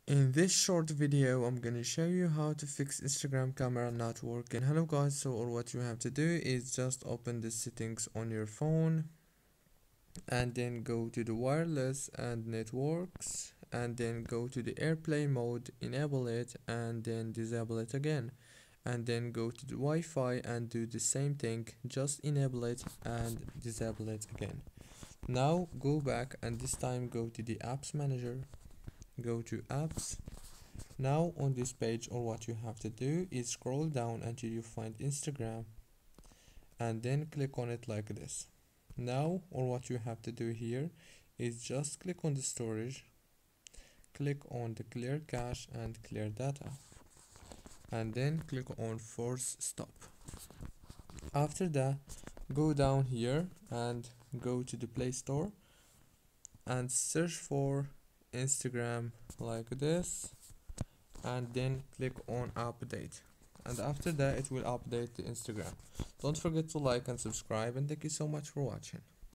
In this short video, I'm gonna show you how to fix Instagram camera not working. Hello guys, so all what you have to do is just open the settings on your phone and then go to the wireless and networks and then go to the airplane mode, enable it and then disable it again, and then go to the Wi-Fi and do the same thing, just enable it and disable it again. Now go back and this time go to the apps manager, go to apps. Now on this page, all what you have to do is scroll down until you find Instagram and then click on it like this. Now all what you have to do here is just click on the storage, click on the clear cache and clear data, and then click on force stop. After that, go down here and go to the Play Store and search for Instagram like this and then click on update, and after that it will update the Instagram. Don't forget to like and subscribe, and thank you so much for watching.